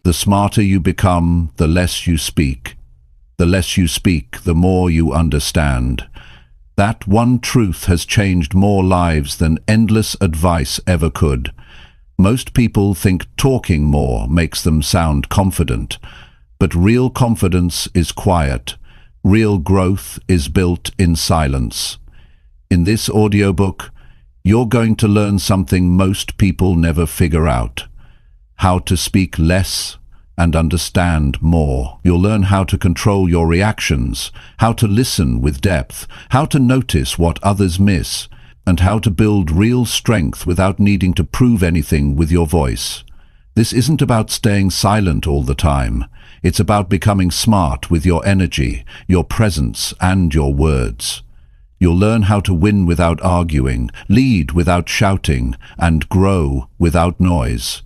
The smarter you become, the less you speak. The less you speak, the more you understand. That one truth has changed more lives than endless advice ever could. Most people think talking more makes them sound confident, but real confidence is quiet. Real growth is built in silence. In this audiobook, you're going to learn something most people never figure out: how to speak less and understand more. You'll learn how to control your reactions, how to listen with depth, how to notice what others miss, and how to build real strength without needing to prove anything with your voice. This isn't about staying silent all the time. It's about becoming smart with your energy, your presence, and your words. You'll learn how to win without arguing, lead without shouting, and grow without noise.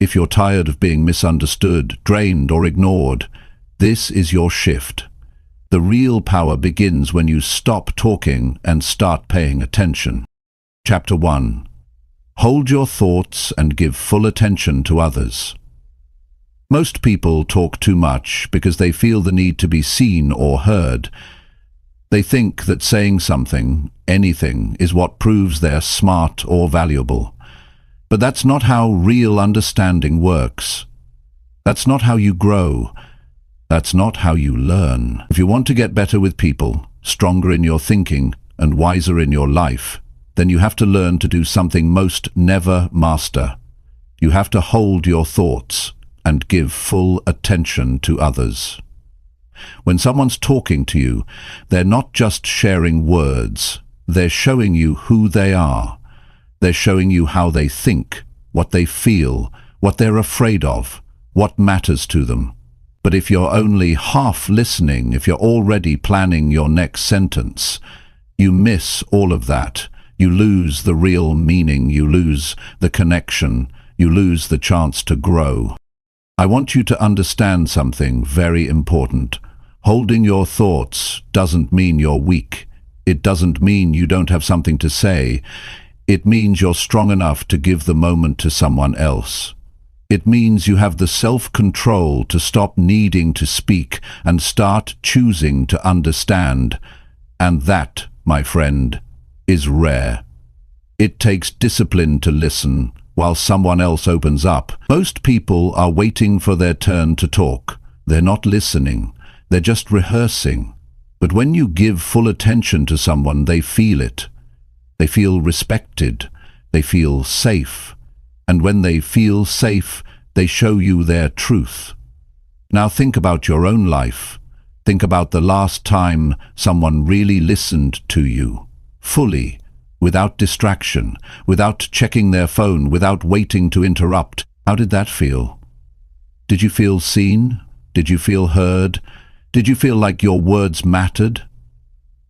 If you're tired of being misunderstood, drained, or ignored, this is your shift. The real power begins when you stop talking and start paying attention. Chapter 1. Hold your thoughts and give full attention to others. Most people talk too much because they feel the need to be seen or heard. They think that saying something, anything, is what proves they're smart or valuable. But that's not how real understanding works. That's not how you grow. That's not how you learn. If you want to get better with people, stronger in your thinking, and wiser in your life, then you have to learn to do something most never master. You have to hold your thoughts and give full attention to others. When someone's talking to you, they're not just sharing words. They're showing you who they are. They're showing you how they think, what they feel, what they're afraid of, what matters to them. But if you're only half listening, if you're already planning your next sentence, you miss all of that. You lose the real meaning, you lose the connection, you lose the chance to grow. I want you to understand something very important. Holding your thoughts doesn't mean you're weak. It doesn't mean you don't have something to say. It means you're strong enough to give the moment to someone else. It means you have the self-control to stop needing to speak and start choosing to understand. And that, my friend, is rare. It takes discipline to listen while someone else opens up. Most people are waiting for their turn to talk. They're not listening. They're just rehearsing. But when you give full attention to someone, they feel it. They feel respected. They feel safe. And when they feel safe, they show you their truth. Now think about your own life. Think about the last time someone really listened to you, fully, without distraction, without checking their phone, without waiting to interrupt. How did that feel? Did you feel seen? Did you feel heard? Did you feel like your words mattered?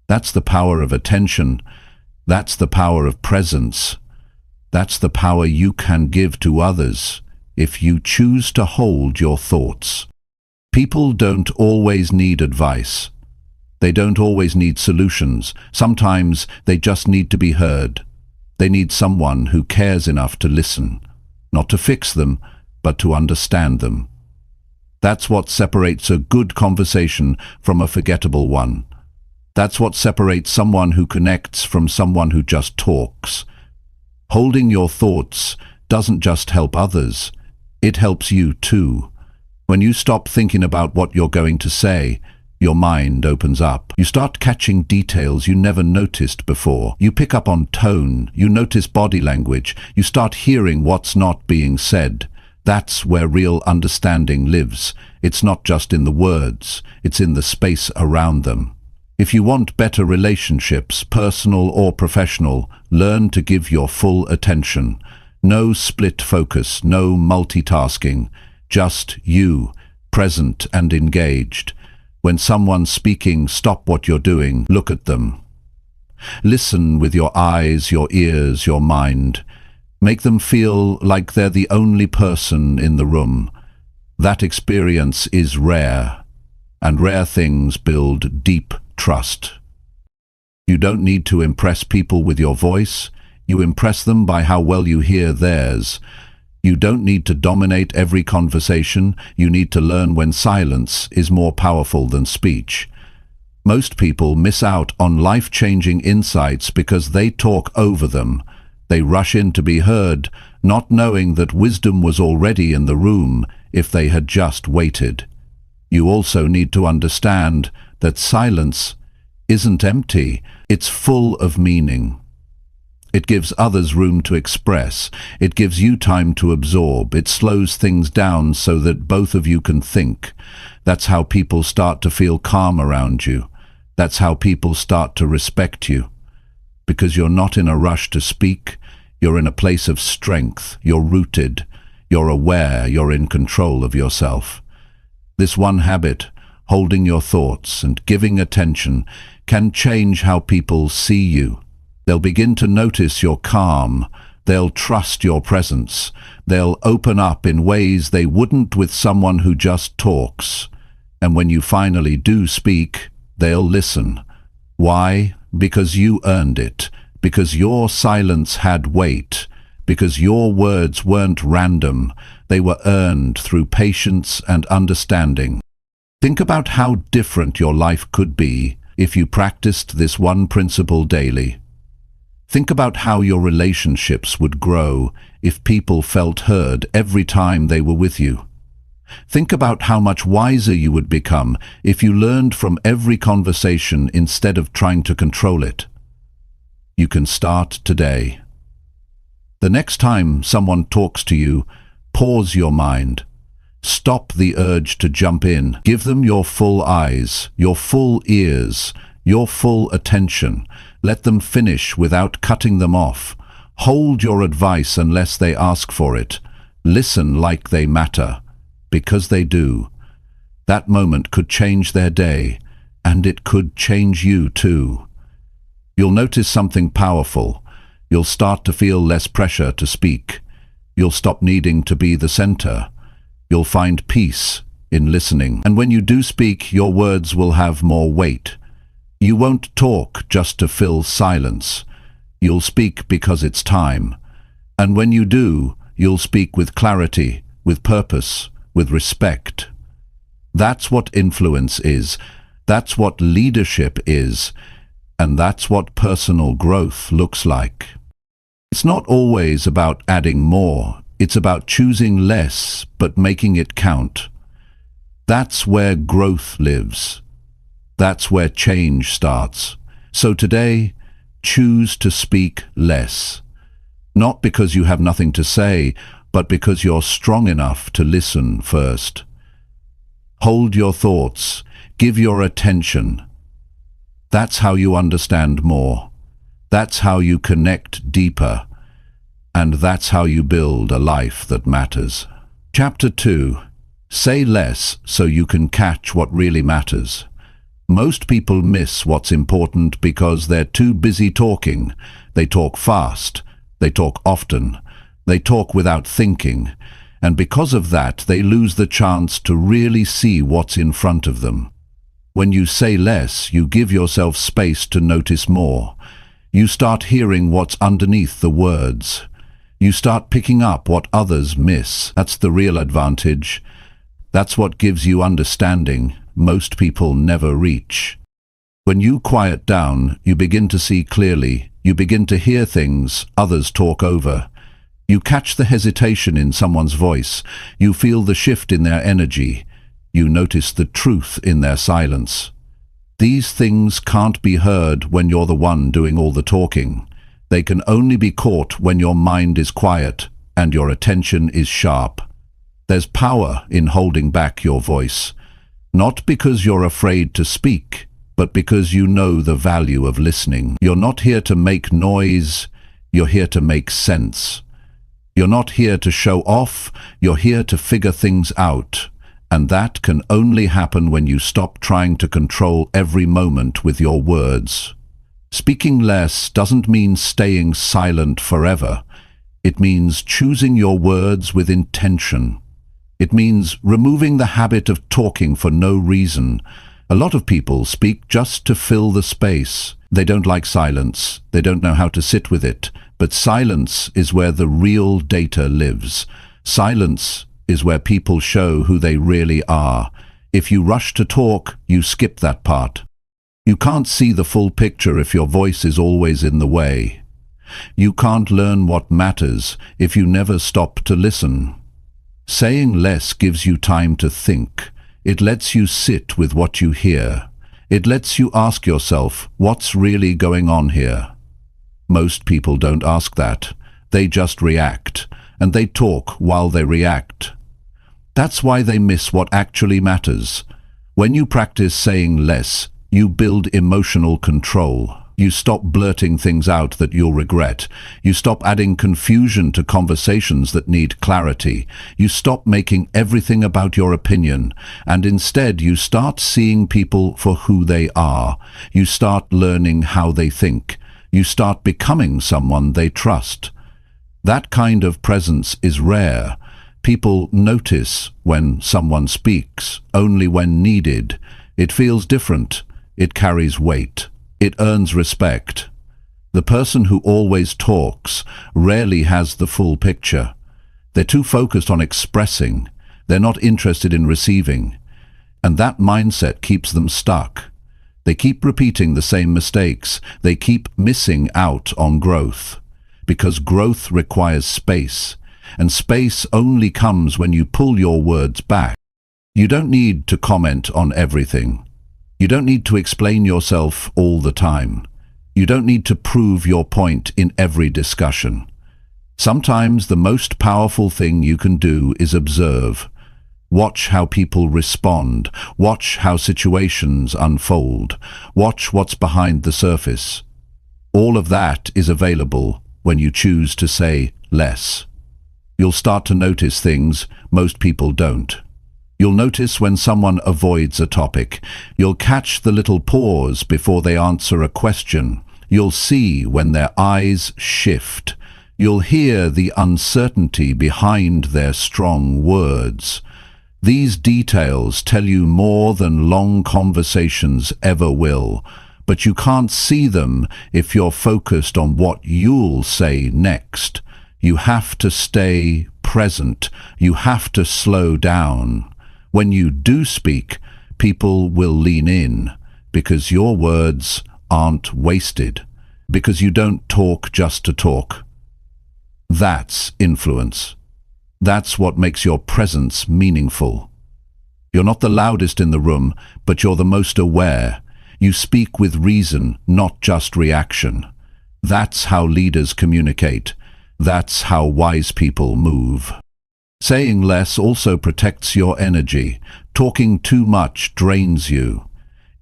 That's the power of attention. That's the power of presence. That's the power you can give to others if you choose to hold your thoughts. People don't always need advice. They don't always need solutions. Sometimes they just need to be heard. They need someone who cares enough to listen, not to fix them, but to understand them. That's what separates a good conversation from a forgettable one. That's what separates someone who connects from someone who just talks. Holding your thoughts doesn't just help others, it helps you too. When you stop thinking about what you're going to say, your mind opens up. You start catching details you never noticed before. You pick up on tone, you notice body language, you start hearing what's not being said. That's where real understanding lives. It's not just in the words, it's in the space around them. If you want better relationships, personal or professional, learn to give your full attention. No split focus, no multitasking, just you, present and engaged. When someone's speaking, stop what you're doing, look at them. Listen with your eyes, your ears, your mind. Make them feel like they're the only person in the room. That experience is rare, and rare things build deep trust. You don't need to impress people with your voice. You impress them by how well you hear theirs. You don't need to dominate every conversation. You need to learn when silence is more powerful than speech. Most people miss out on life-changing insights because they talk over them. They rush in to be heard, not knowing that wisdom was already in the room if they had just waited. You also need to understand that silence isn't empty, it's full of meaning. It gives others room to express. It gives you time to absorb. It slows things down so that both of you can think. That's how people start to feel calm around you. That's how people start to respect you. Because you're not in a rush to speak, you're in a place of strength. You're rooted. You're aware. You're in control of yourself. This one habit, holding your thoughts and giving attention, can change how people see you. They'll begin to notice your calm. They'll trust your presence. They'll open up in ways they wouldn't with someone who just talks. And when you finally do speak, they'll listen. Why? Because you earned it. Because your silence had weight. Because your words weren't random. They were earned through patience and understanding. Think about how different your life could be if you practiced this one principle daily. Think about how your relationships would grow if people felt heard every time they were with you. Think about how much wiser you would become if you learned from every conversation instead of trying to control it. You can start today. The next time someone talks to you, pause your mind. Stop the urge to jump in. Give them your full eyes, your full ears, your full attention. Let them finish without cutting them off. Hold your advice unless they ask for it. Listen like they matter, because they do. That moment could change their day, and it could change you too. You'll notice something powerful. You'll start to feel less pressure to speak. You'll stop needing to be the center. You'll find peace in listening. And when you do speak, your words will have more weight. You won't talk just to fill silence. You'll speak because it's time. And when you do, you'll speak with clarity, with purpose, with respect. That's what influence is. That's what leadership is. And that's what personal growth looks like. It's not always about adding more. It's about choosing less, but making it count. That's where growth lives. That's where change starts. So today, choose to speak less. Not because you have nothing to say, but because you're strong enough to listen first. Hold your thoughts. Give your attention. That's how you understand more. That's how you connect deeper. And that's how you build a life that matters. Chapter 2. Say less so you can catch what really matters. Most people miss what's important because they're too busy talking. They talk fast. They talk often. They talk without thinking. And because of that, they lose the chance to really see what's in front of them. When you say less, you give yourself space to notice more. You start hearing what's underneath the words. You start picking up what others miss. That's the real advantage. That's what gives you understanding most people never reach. When you quiet down, you begin to see clearly. You begin to hear things others talk over. You catch the hesitation in someone's voice. You feel the shift in their energy. You notice the truth in their silence. These things can't be heard when you're the one doing all the talking. They can only be caught when your mind is quiet and your attention is sharp. There's power in holding back your voice, not because you're afraid to speak, but because you know the value of listening. You're not here to make noise, you're here to make sense. You're not here to show off, you're here to figure things out. And that can only happen when you stop trying to control every moment with your words. Speaking less doesn't mean staying silent forever. It means choosing your words with intention. It means removing the habit of talking for no reason. A lot of people speak just to fill the space. They don't like silence. They don't know how to sit with it. But silence is where the real data lives. Silence is where people show who they really are. If you rush to talk, you skip that part. You can't see the full picture if your voice is always in the way. You can't learn what matters if you never stop to listen. Saying less gives you time to think. It lets you sit with what you hear. It lets you ask yourself, what's really going on here? Most people don't ask that. They just react, and they talk while they react. That's why they miss what actually matters. When you practice saying less, you build emotional control. You stop blurting things out that you'll regret. You stop adding confusion to conversations that need clarity. You stop making everything about your opinion, and instead you start seeing people for who they are. You start learning how they think. You start becoming someone they trust. That kind of presence is rare. People notice when someone speaks, only when needed. It feels different. It carries weight. It earns respect. The person who always talks rarely has the full picture. They're too focused on expressing. They're not interested in receiving. And that mindset keeps them stuck. They keep repeating the same mistakes. They keep missing out on growth. Because growth requires space. And space only comes when you pull your words back. You don't need to comment on everything. You don't need to explain yourself all the time. You don't need to prove your point in every discussion. Sometimes the most powerful thing you can do is observe. Watch how people respond. Watch how situations unfold. Watch what's behind the surface. All of that is available when you choose to say less. You'll start to notice things most people don't. You'll notice when someone avoids a topic. You'll catch the little pause before they answer a question. You'll see when their eyes shift. You'll hear the uncertainty behind their strong words. These details tell you more than long conversations ever will, but you can't see them if you're focused on what you'll say next. You have to stay present. You have to slow down. When you do speak, people will lean in, because your words aren't wasted, because you don't talk just to talk. That's influence. That's what makes your presence meaningful. You're not the loudest in the room, but you're the most aware. You speak with reason, not just reaction. That's how leaders communicate. That's how wise people move. Saying less also protects your energy. Talking too much drains you.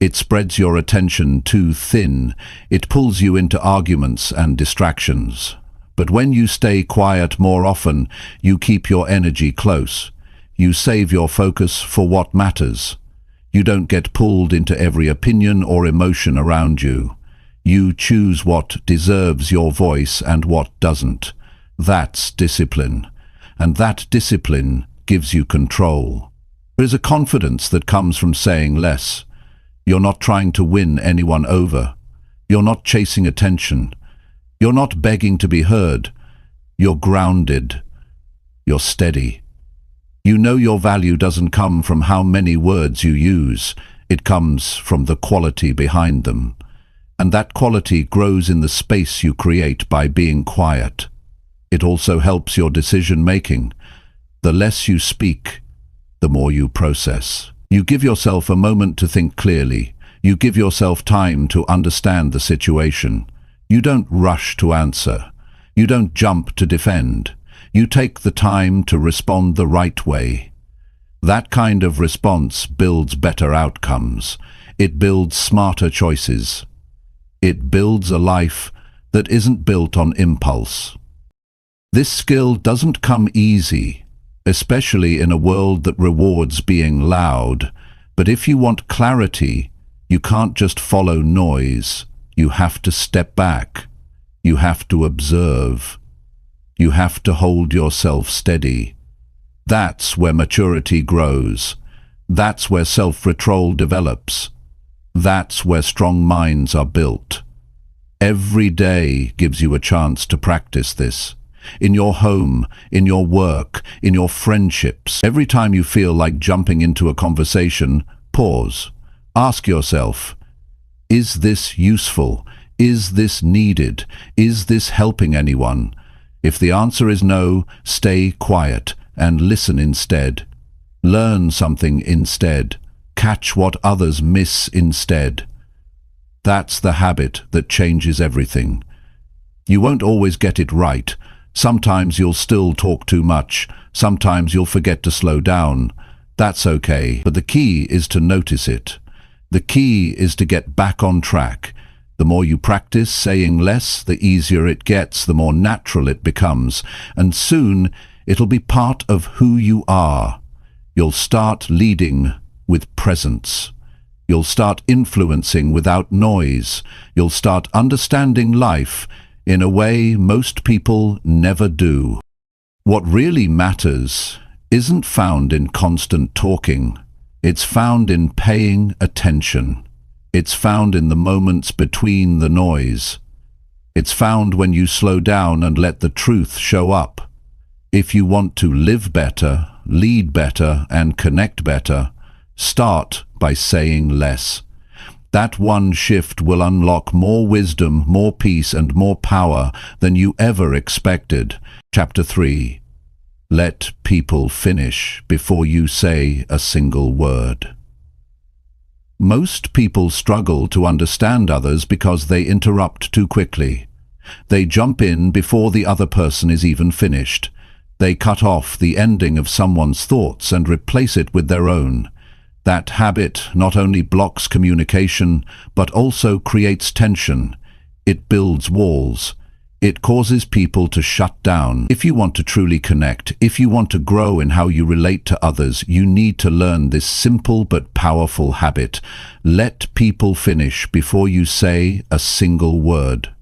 It spreads your attention too thin. It pulls you into arguments and distractions. But when you stay quiet more often, you keep your energy close. You save your focus for what matters. You don't get pulled into every opinion or emotion around you. You choose what deserves your voice and what doesn't. That's discipline. And that discipline gives you control. There is a confidence that comes from saying less. You're not trying to win anyone over. You're not chasing attention. You're not begging to be heard. You're grounded. You're steady. You know your value doesn't come from how many words you use. It comes from the quality behind them. And that quality grows in the space you create by being quiet. It also helps your decision-making. The less you speak, the more you process. You give yourself a moment to think clearly. You give yourself time to understand the situation. You don't rush to answer. You don't jump to defend. You take the time to respond the right way. That kind of response builds better outcomes. It builds smarter choices. It builds a life that isn't built on impulse. This skill doesn't come easy, especially in a world that rewards being loud. But if you want clarity, you can't just follow noise. You have to step back. You have to observe. You have to hold yourself steady. That's where maturity grows. That's where self-control develops. That's where strong minds are built. Every day gives you a chance to practice this. in your home, in your work, in your friendships. Every time you feel like jumping into a conversation, pause. Ask yourself, is this useful? Is this needed? Is this helping anyone? If the answer is no, stay quiet and listen instead. Learn something instead. Catch what others miss instead. That's the habit that changes everything. You won't always get it right. Sometimes you'll still talk too much. Sometimes you'll forget to slow down. That's okay, but the key is to notice it. The key is to get back on track. The more you practice saying less, the easier it gets, the more natural it becomes, and soon it'll be part of who you are. You'll start leading with presence. You'll start influencing without noise. You'll start understanding life in a way most people never do. What really matters isn't found in constant talking. It's found in paying attention. It's found in the moments between the noise. It's found when you slow down and let the truth show up. If you want to live better, lead better, and connect better, start by saying less. That one shift will unlock more wisdom, more peace, and more power than you ever expected. Chapter 3. Let people finish before you say a single word. Most people struggle to understand others because they interrupt too quickly. They jump in before the other person is even finished. They cut off the ending of someone's thoughts and replace it with their own. That habit not only blocks communication, but also creates tension. It builds walls. It causes people to shut down. If you want to truly connect, if you want to grow in how you relate to others, you need to learn this simple but powerful habit. Let people finish before you say a single word.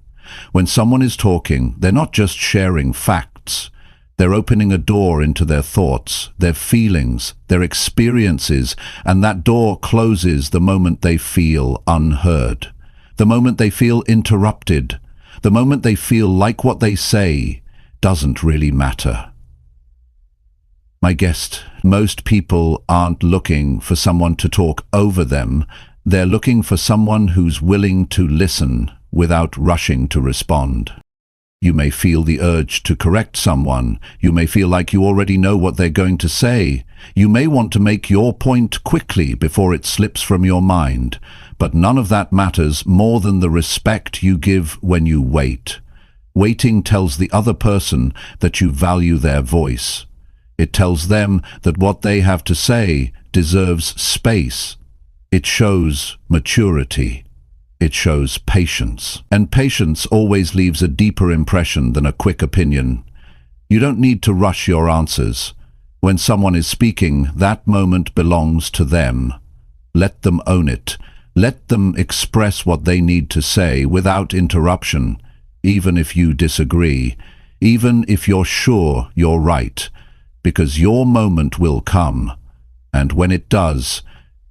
When someone is talking, they're not just sharing facts. They're opening a door into their thoughts, their feelings, their experiences, and that door closes the moment they feel unheard, the moment they feel interrupted, the moment they feel like what they say doesn't really matter. My guest, most people aren't looking for someone to talk over them. They're looking for someone who's willing to listen without rushing to respond. You may feel the urge to correct someone. You may feel like you already know what they're going to say. You may want to make your point quickly before it slips from your mind. But none of that matters more than the respect you give when you wait. Waiting tells the other person that you value their voice. It tells them that what they have to say deserves space. It shows maturity. It shows patience. And patience always leaves a deeper impression than a quick opinion. You don't need to rush your answers. When someone is speaking, that moment belongs to them. Let them own it. Let them express what they need to say without interruption, even if you disagree, even if you're sure you're right, because your moment will come, and when it does,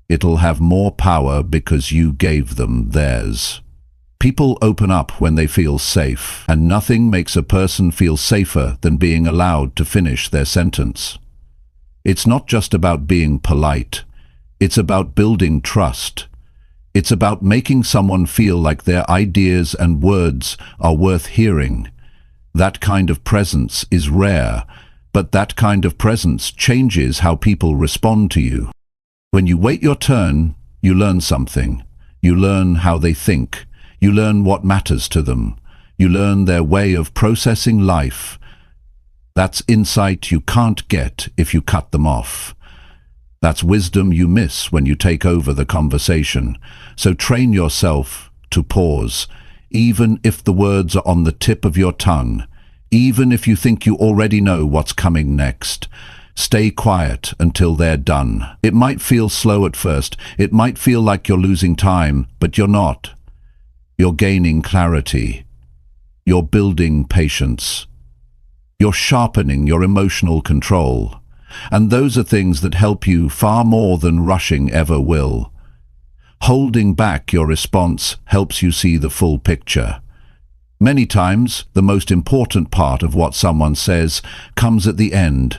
it'll have more power because you gave them theirs. People open up when they feel safe, and nothing makes a person feel safer than being allowed to finish their sentence. It's not just about being polite. It's about building trust. It's about making someone feel like their ideas and words are worth hearing. That kind of presence is rare, but that kind of presence changes how people respond to you. When you wait your turn, you learn something. You learn how they think. You learn what matters to them. You learn their way of processing life. That's insight you can't get if you cut them off. That's wisdom you miss when you take over the conversation. So train yourself to pause, even if the words are on the tip of your tongue, even if you think you already know what's coming next. Stay quiet until they're done. It might feel slow at first. It might feel like you're losing time, but you're not. You're gaining clarity. You're building patience. You're sharpening your emotional control. And those are things that help you far more than rushing ever will. Holding back your response helps you see the full picture. Many times, the most important part of what someone says comes at the end.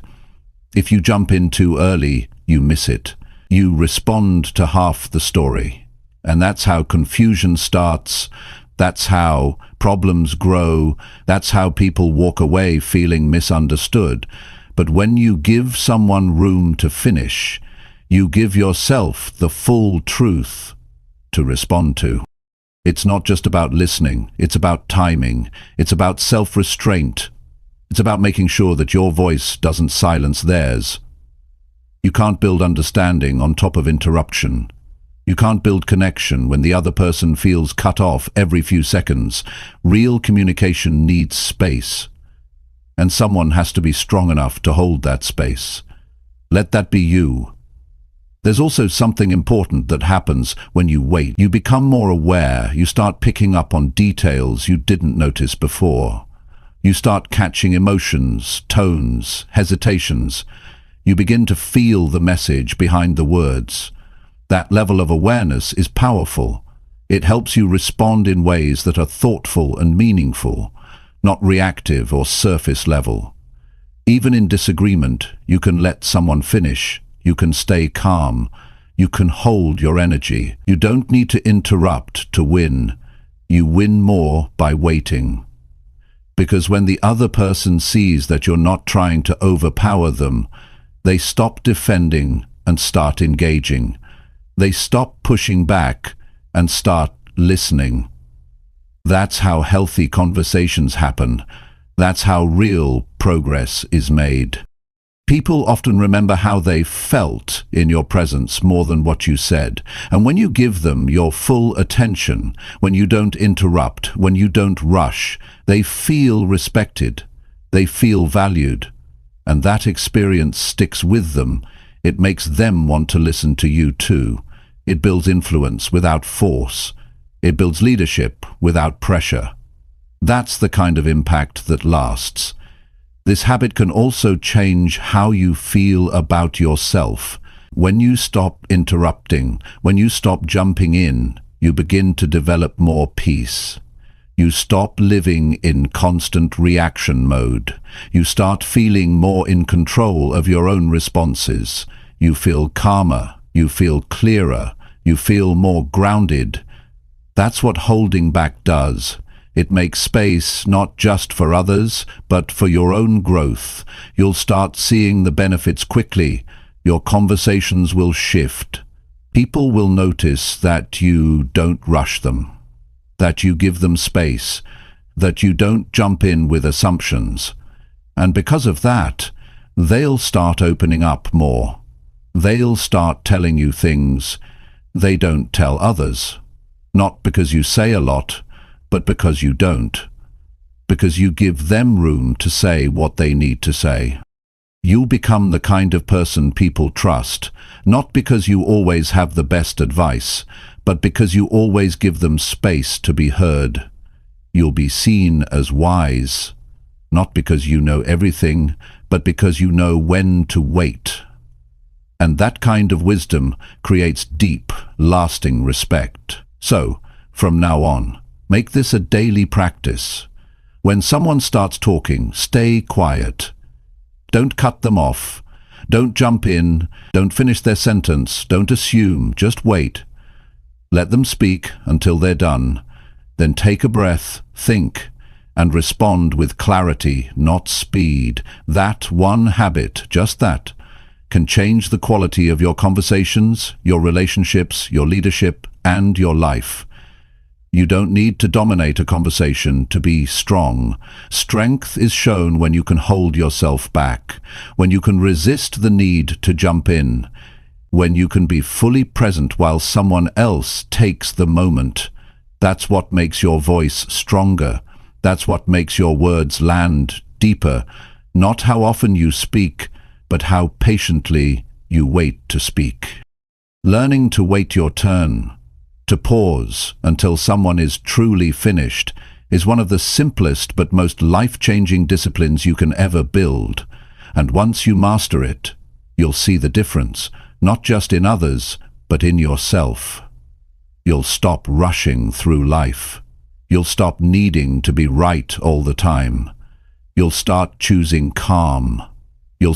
If you jump in too early, you miss it. You respond to half the story. And that's how confusion starts. That's how problems grow. That's how people walk away feeling misunderstood. But when you give someone room to finish, you give yourself the full truth to respond to. It's not just about listening, it's about timing, it's about self-restraint, it's about making sure that your voice doesn't silence theirs. You can't build understanding on top of interruption. You can't build connection when the other person feels cut off every few seconds. Real communication needs space, and someone has to be strong enough to hold that space. Let that be you. There's also something important that happens when you wait. You become more aware. You start picking up on details you didn't notice before. You start catching emotions, tones, hesitations. You begin to feel the message behind the words. That level of awareness is powerful. It helps you respond in ways that are thoughtful and meaningful, not reactive or surface level. Even in disagreement, you can let someone finish. You can stay calm. You can hold your energy. You don't need to interrupt to win. You win more by waiting. Because when the other person sees that you're not trying to overpower them, they stop defending and start engaging. They stop pushing back and start listening. That's how healthy conversations happen. That's how real progress is made. People often remember how they felt in your presence more than what you said. And when you give them your full attention, when you don't interrupt, when you don't rush, they feel respected. They feel valued. And that experience sticks with them. It makes them want to listen to you too. It builds influence without force. It builds leadership without pressure. That's the kind of impact that lasts. This habit can also change how you feel about yourself. When you stop interrupting, when you stop jumping in, you begin to develop more peace. You stop living in constant reaction mode. You start feeling more in control of your own responses. You feel calmer. You feel clearer. You feel more grounded. That's what holding back does. It makes space not just for others, but for your own growth. You'll start seeing the benefits quickly. Your conversations will shift. People will notice that you don't rush them, that you give them space, that you don't jump in with assumptions. And because of that, they'll start opening up more. They'll start telling you things they don't tell others. Not because you say a lot, but because you don't. Because you give them room to say what they need to say. You'll become the kind of person people trust, not because you always have the best advice, but because you always give them space to be heard. You'll be seen as wise, not because you know everything, but because you know when to wait. And that kind of wisdom creates deep, lasting respect. So, from now on, make this a daily practice. When someone starts talking, stay quiet. Don't cut them off. Don't jump in. Don't finish their sentence. Don't assume. Just wait. Let them speak until they're done. Then take a breath, think, and respond with clarity, not speed. That one habit, just that, can change the quality of your conversations, your relationships, your leadership, and your life. You don't need to dominate a conversation to be strong. Strength is shown when you can hold yourself back, when you can resist the need to jump in, when you can be fully present while someone else takes the moment. That's what makes your voice stronger. That's what makes your words land deeper. Not how often you speak, but how patiently you wait to speak. Learning to wait your turn, to pause until someone is truly finished, is one of the simplest but most life-changing disciplines you can ever build. And once you master it, you'll see the difference, not just in others, but in yourself. You'll stop rushing through life. You'll stop needing to be right all the time. You'll start choosing calm. You'll